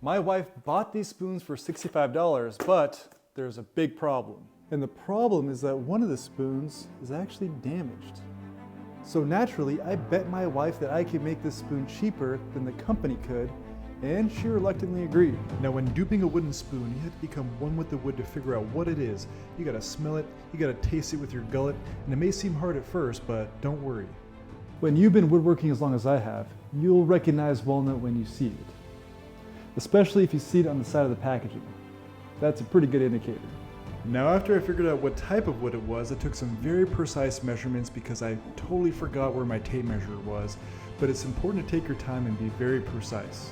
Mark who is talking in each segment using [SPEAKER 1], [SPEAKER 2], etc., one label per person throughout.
[SPEAKER 1] My wife bought these spoons for $65, but there's a big problem. And the problem is that one of the spoons is actually damaged. So naturally, I bet my wife that I could make this spoon cheaper than the company could, and she reluctantly agreed. Now when duping a wooden spoon, you have to become one with the wood to figure out what it is. You gotta smell it, you gotta taste it with your gullet, and it may seem hard at first, but don't worry. When you've been woodworking as long as I have, you'll recognize walnut when you see it. Especially if you see it on the side of the packaging. That's a pretty good indicator. Now after I figured out what type of wood it was, I took some very precise measurements because I totally forgot where my tape measure was, but it's important to take your time and be very precise.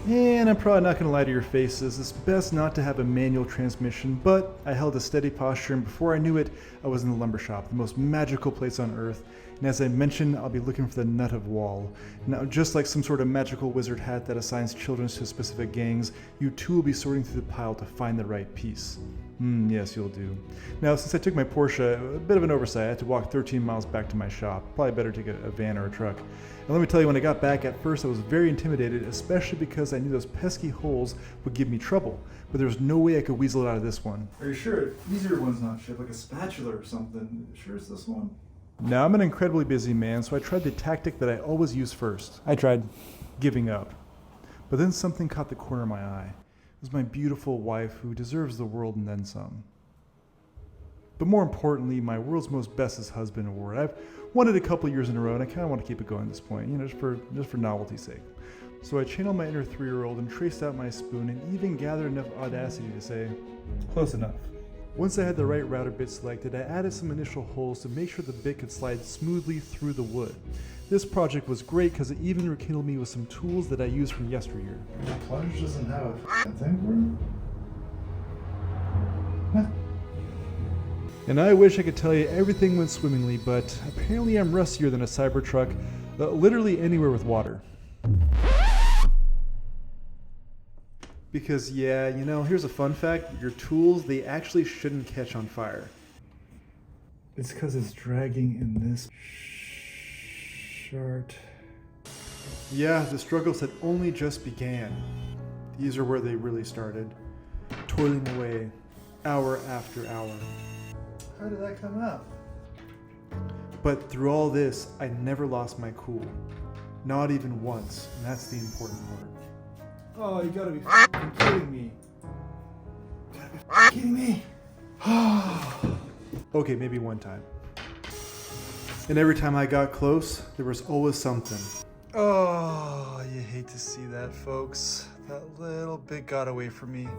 [SPEAKER 1] And I'm probably not going to lie to your faces, it's best not to have a manual transmission, but I held a steady posture, and before I knew it, I was in the lumber shop, the most magical place on earth. And as I mentioned, I'll be looking for the nut of wall. Now, just like some sort of magical wizard hat that assigns children to specific gangs, you too will be sorting through the pile to find the right piece. Yes, you'll do. Now, since I took my Porsche, a bit of an oversight, I had to walk 13 miles back to my shop. Probably better take a van or a truck. And let me tell you, when I got back, at first I was very intimidated, especially because I knew those pesky holes would give me trouble. But there was no way I could weasel it out of this one. Are you sure? Easier one's not shipped, like a spatula or something. Sure it's this one? Now, I'm an incredibly busy man, so I tried the tactic that I always use first. I tried giving up. But then something caught the corner of my eye. It was my beautiful wife, who deserves the world and then some. But more importantly, my World's Most Bestest Husband award. I've won it a couple years in a row, and I kind of want to keep it going at this point, you know, just for novelty's sake. So I channeled my inner 3-year-old and traced out my spoon, and even gathered enough audacity to say, close enough. Once I had the right router bit selected, I added some initial holes to make sure the bit could slide smoothly through the wood. This project was great because it even rekindled me with some tools that I used from yesteryear. The plunge doesn't have a thing for it? And I wish I could tell you everything went swimmingly, but apparently I'm rustier than a Cybertruck, literally anywhere with water. Because yeah, you know, here's a fun fact, your tools, they actually shouldn't catch on fire. It's because it's dragging in this chart. Yeah, the struggles had only just began. These are where they really started. Toiling away, hour after hour. How did that come out? But through all this, I never lost my cool. Not even once, and that's the important word. Oh, you gotta be f***ing kidding me. You gotta be f***ing kidding me. Okay, maybe one time. And every time I got close, there was always something. Oh, you hate to see that, folks. That little bit got away from me.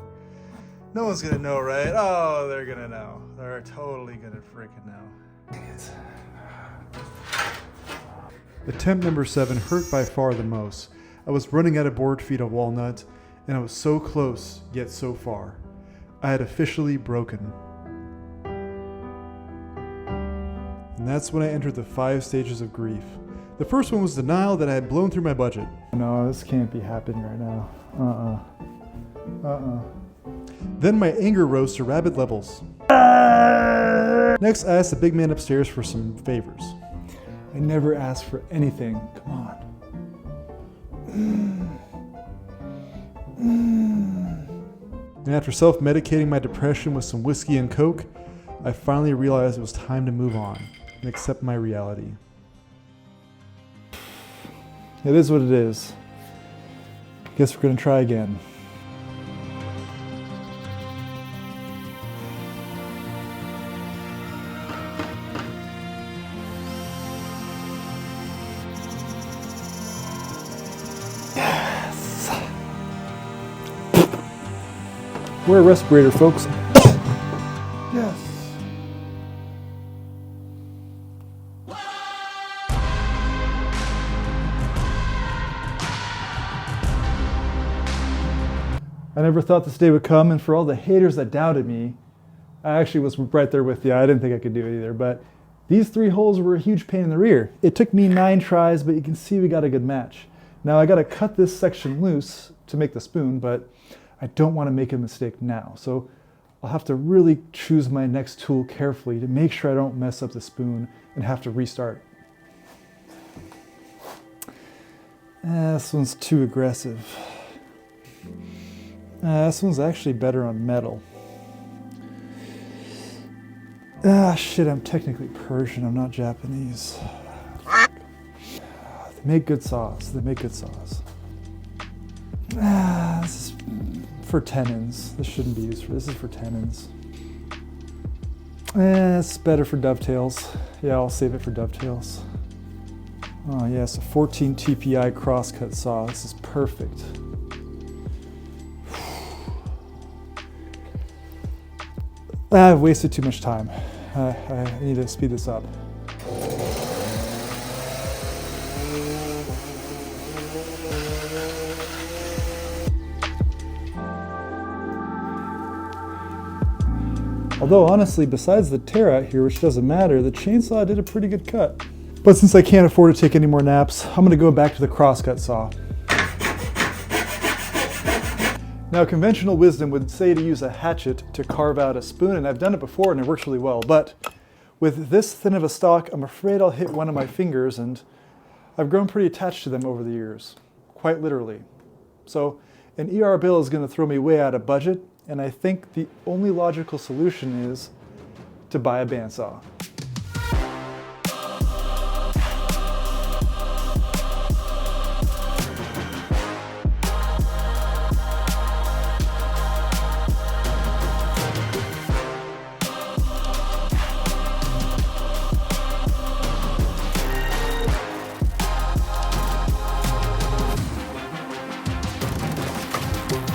[SPEAKER 1] No one's gonna know, right? Oh, they're gonna know. They're totally gonna freaking know. Dang it. Attempt number 7 hurt by far the most. I was running out of board feet of Walnut, and I was so close, yet so far. I had officially broken. And that's when I entered the 5 stages of grief. The first one was denial that I had blown through my budget. No, this can't be happening right now. Then my anger rose to rabid levels. Next, I asked the big man upstairs for some favors. I never asked for anything. Come on. And after self-medicating my depression with some whiskey and coke, I finally realized it was time to move on and accept my reality. It is what it is. Guess we're gonna try again. Wear a respirator, folks. Yes. I never thought this day would come, and for all the haters that doubted me, I actually was right there with you. I didn't think I could do it either, but these 3 holes were a huge pain in the rear. It took me 9 tries, but you can see we got a good match. Now I gotta cut this section loose to make the spoon, but I don't want to make a mistake now. So I'll have to really choose my next tool carefully to make sure I don't mess up the spoon and have to restart. This one's too aggressive. This one's actually better on metal. Shit, I'm technically Persian, I'm not Japanese. They make good saws, they make good saws. This is for tenons. This shouldn't be used for, this is for tenons. It's better for dovetails. Yeah, I'll save it for dovetails. Oh yes, a 14 TPI crosscut saw, this is perfect. I've wasted too much time. I need to speed this up. Although honestly, besides the tear out here, which doesn't matter, the chainsaw did a pretty good cut. But since I can't afford to take any more naps, I'm gonna go back to the crosscut saw. Now, conventional wisdom would say to use a hatchet to carve out a spoon, and I've done it before and it works really well, but with this thin of a stock, I'm afraid I'll hit one of my fingers, and I've grown pretty attached to them over the years, quite literally. So an ER bill is gonna throw me way out of budget, and I think the only logical solution is to buy a bandsaw.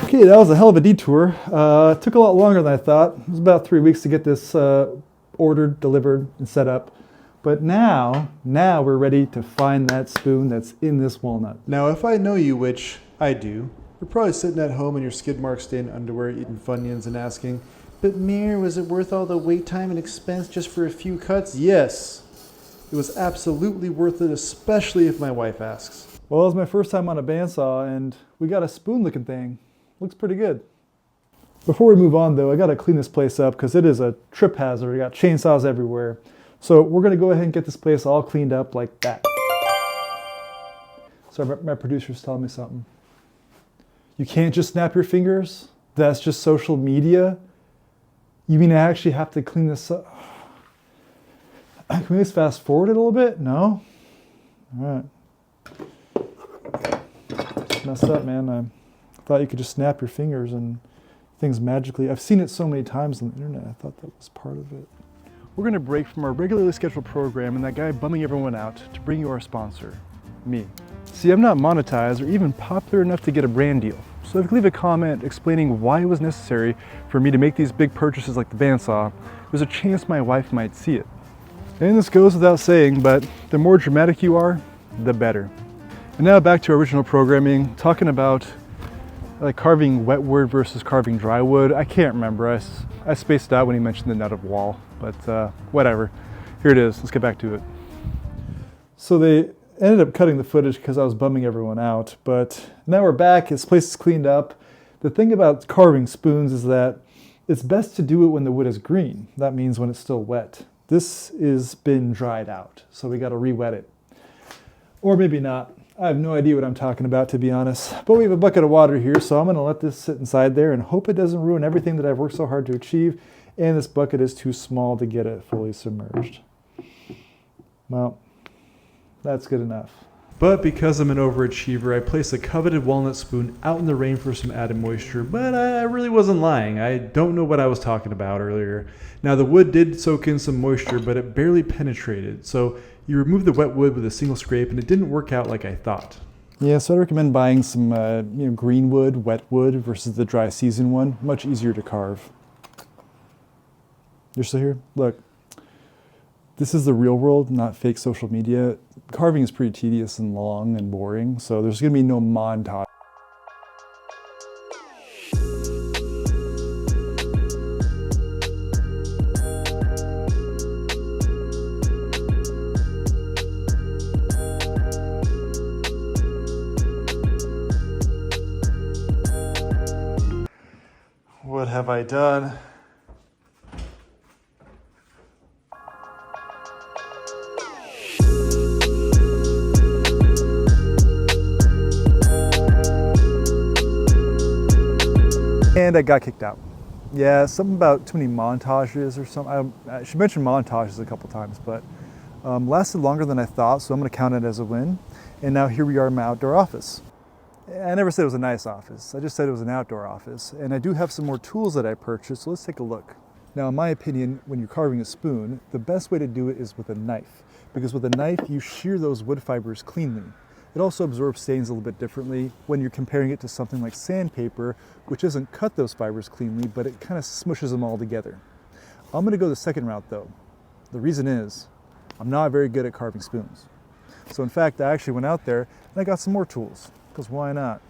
[SPEAKER 1] Okay, that was a hell of a detour. It took a lot longer than I thought. It was about 3 weeks to get this ordered, delivered, and set up. But now we're ready to find that spoon that's in this walnut.
[SPEAKER 2] Now, if I know you, which I do, you're probably sitting at home in your skid mark stained underwear eating Funyuns and asking, but Mir, was it worth all the wait time and expense just for a few cuts? Yes, it was absolutely worth it, especially if my wife asks.
[SPEAKER 1] Well, it was my first time on a bandsaw, and we got a spoon looking thing. Looks pretty good. Before we move on though, I gotta clean this place up because it is a trip hazard. We got chainsaws everywhere. So we're gonna go ahead and get this place all cleaned up like that. Sorry, my producer's telling me something. You can't just snap your fingers? That's just social media? You mean I actually have to clean this up? Can we just fast forward it a little bit? No? All right. Just messed up, man. I thought you could just snap your fingers and things magically. I've seen it so many times on the internet. I thought that was part of it. We're gonna break from our regularly scheduled program and that guy bumming everyone out to bring you our sponsor, me. See, I'm not monetized or even popular enough to get a brand deal. So if you could leave a comment explaining why it was necessary for me to make these big purchases like the bandsaw, there's a chance my wife might see it. And this goes without saying, but the more dramatic you are, the better. And now back to original programming, talking about like carving wet wood versus carving dry wood. I can't remember. I spaced out when he mentioned the nut of wall, but whatever. Here it is. Let's get back to it. So they ended up cutting the footage because I was bumming everyone out, but now we're back. This place is cleaned up. The thing about carving spoons is that it's best to do it when the wood is green. That means when it's still wet. This has been dried out, so we got to re-wet it. Or maybe not. I have no idea what I'm talking about, to be honest. But we have a bucket of water here, so I'm going to let this sit inside there and hope it doesn't ruin everything that I've worked so hard to achieve. And this bucket is too small to get it fully submerged. Well, that's good enough.
[SPEAKER 2] But because I'm an overachiever, I placed a coveted walnut spoon out in the rain for some added moisture, but I really wasn't lying. I don't know what I was talking about earlier. Now the wood did soak in some moisture, but it barely penetrated. So you remove the wet wood with a single scrape and it didn't work out like I thought.
[SPEAKER 1] Yeah, so I recommend buying some green wood, wet wood versus the dry season one. Much easier to carve. You're still here? Look. This is the real world, not fake social media. Carving is pretty tedious and long and boring, so there's gonna be no montage. What have I done? And I got kicked out. Yeah, something about too many montages or something. I should mention montages a couple times, but lasted longer than I thought, so I'm gonna count it as a win. And now here we are in my outdoor office. I never said it was a nice office. I just said it was an outdoor office. And I do have some more tools that I purchased, so let's take a look. Now, in my opinion, when you're carving a spoon, the best way to do it is with a knife, because with a knife, you shear those wood fibers cleanly. It also absorbs stains a little bit differently when you're comparing it to something like sandpaper, which doesn't cut those fibers cleanly, but it kind of smushes them all together. I'm gonna go the second route though. The reason is, I'm not very good at carving spoons. So in fact, I actually went out there and I got some more tools, because why not?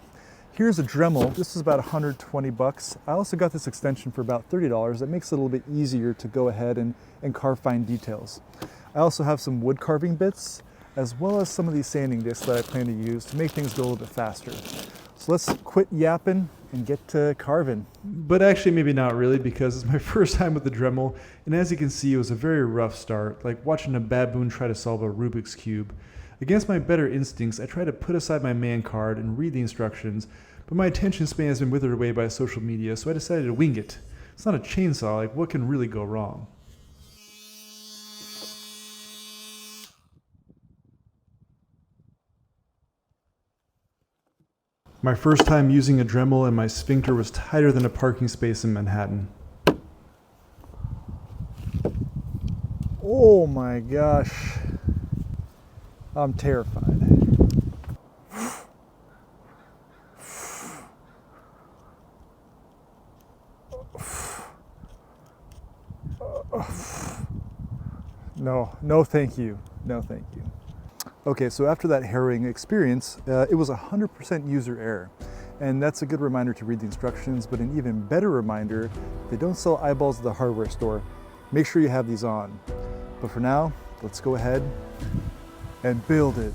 [SPEAKER 1] Here's a Dremel. This is about 120 bucks. I also got this extension for about $30. That makes it a little bit easier to go ahead and carve fine details. I also have some wood carving bits, as well as some of these sanding discs that I plan to use to make things go a little bit faster. So let's quit yapping and get to carving.
[SPEAKER 2] But actually maybe not really, because it's my first time with the Dremel, and as you can see, it was a very rough start, like watching a baboon try to solve a Rubik's Cube. Against my better instincts, I tried to put aside my man card and read the instructions, but my attention span has been withered away by social media, so I decided to wing it. It's not a chainsaw, like what can really go wrong? My first time using a Dremel and my sphincter was tighter than a parking space in Manhattan.
[SPEAKER 1] Oh my gosh. I'm terrified. No thank you. No thank you. Okay, so after that harrowing experience, it was 100% user error. And that's a good reminder to read the instructions, but an even better reminder, they don't sell eyeballs at the hardware store. Make sure you have these on. But for now, let's go ahead and build it.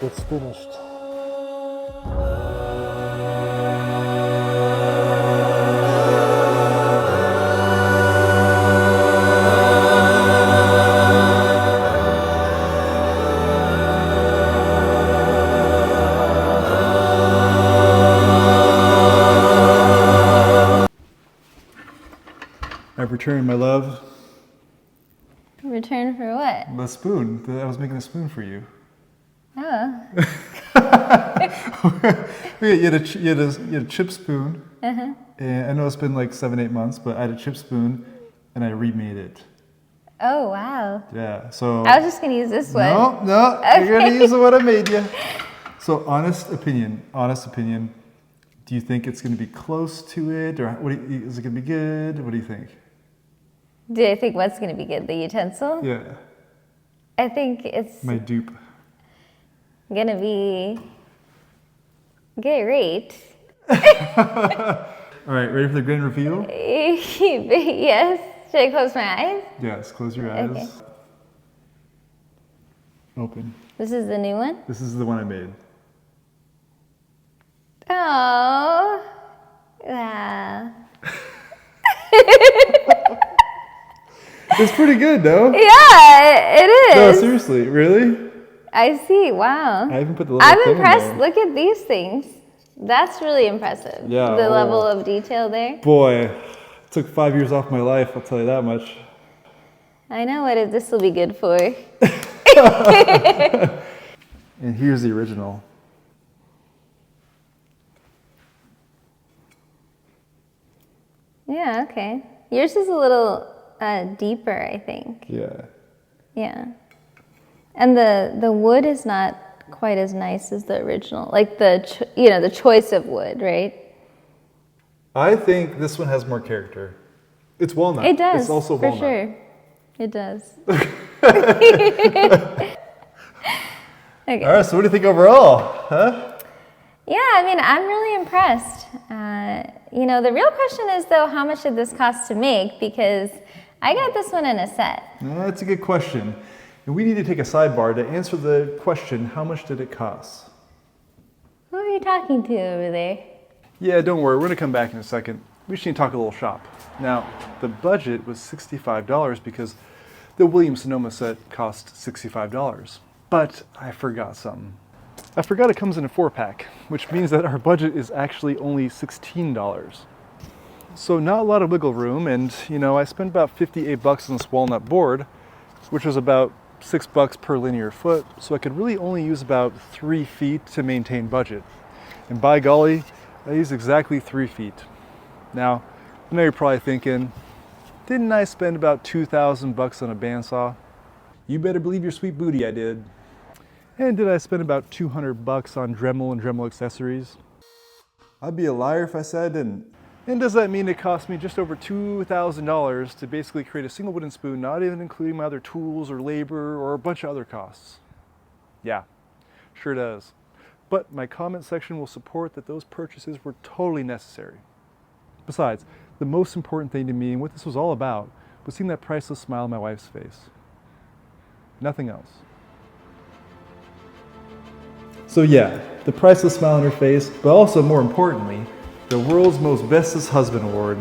[SPEAKER 1] It's finished. I've returned, my love.
[SPEAKER 3] Return for what?
[SPEAKER 1] The spoon. I was making a spoon for you.
[SPEAKER 3] Oh.
[SPEAKER 1] you had a chip spoon. Uh-huh. And I know it's been like 7-8 months, but I had a chip spoon and I remade it.
[SPEAKER 3] Oh, wow.
[SPEAKER 1] Yeah, so...
[SPEAKER 3] I was just going to use this one.
[SPEAKER 1] No, okay. You're going to use the one I made you. So honest opinion, do you think it's going to be close to it? Or is it going to be good? What do you think?
[SPEAKER 3] Do I think what's going to be good? The utensil?
[SPEAKER 1] Yeah.
[SPEAKER 3] I think it's
[SPEAKER 1] My dupe.
[SPEAKER 3] going to be great.
[SPEAKER 1] All right, ready for the grand reveal?
[SPEAKER 3] Yes. Should I close my eyes?
[SPEAKER 1] Yes, close your eyes.
[SPEAKER 3] Okay.
[SPEAKER 1] Open.
[SPEAKER 3] This is the new one?
[SPEAKER 1] This is the one I made.
[SPEAKER 3] Oh. Wow.
[SPEAKER 1] It's pretty good, though.
[SPEAKER 3] Yeah, it is.
[SPEAKER 1] No, seriously, really?
[SPEAKER 3] I see. Wow.
[SPEAKER 1] I even put the little
[SPEAKER 3] I'm
[SPEAKER 1] thing in
[SPEAKER 3] impressed.
[SPEAKER 1] there.
[SPEAKER 3] Look at these things. That's really impressive.
[SPEAKER 1] Yeah.
[SPEAKER 3] The level of detail there.
[SPEAKER 1] Boy, it took 5 years off my life, I'll tell you that much.
[SPEAKER 3] I know what this will be good for.
[SPEAKER 1] And here's the original.
[SPEAKER 3] Yeah, okay. Yours is a little deeper, I think.
[SPEAKER 1] Yeah.
[SPEAKER 3] Yeah. And the wood is not quite as nice as the original. Like the choice of wood, right?
[SPEAKER 1] I think this one has more character. It's walnut.
[SPEAKER 3] It does.
[SPEAKER 1] It's also
[SPEAKER 3] for
[SPEAKER 1] walnut.
[SPEAKER 3] sure. It does. Okay.
[SPEAKER 1] All right, so what do you think overall? Huh?
[SPEAKER 3] Yeah, I mean, I'm really impressed. The real question is, though, how much did this cost to make? Because I got this one in a set.
[SPEAKER 1] That's a good question. And we need to take a sidebar to answer the question, how much did it cost?
[SPEAKER 3] Who are you talking to over there?
[SPEAKER 1] Yeah, don't worry, we're gonna come back in a second. We just need to talk a little shop. Now, the budget was $65 because the Williams-Sonoma set cost $65. But I forgot something. I forgot it comes in a 4-pack, which means that our budget is actually only $16. So not a lot of wiggle room, and I spent about 58 bucks on this walnut board, which was about $6 per linear foot, so I could really only use about 3 feet to maintain budget. And by golly, I used exactly 3 feet. Now, I know you're probably thinking, didn't I spend about 2,000 bucks on a bandsaw? You better believe your sweet booty I did. And did I spend about 200 bucks on Dremel and Dremel accessories? I'd be a liar if I said I didn't. And does that mean it cost me just over $2,000 to basically create a single wooden spoon, not even including my other tools or labor or a bunch of other costs? Yeah, sure does. But my comment section will support that those purchases were totally necessary. Besides, the most important thing to me and what this was all about was seeing that priceless smile on my wife's face. Nothing else. So yeah, the priceless smile on her face, but also more importantly, the world's most bestest husband award.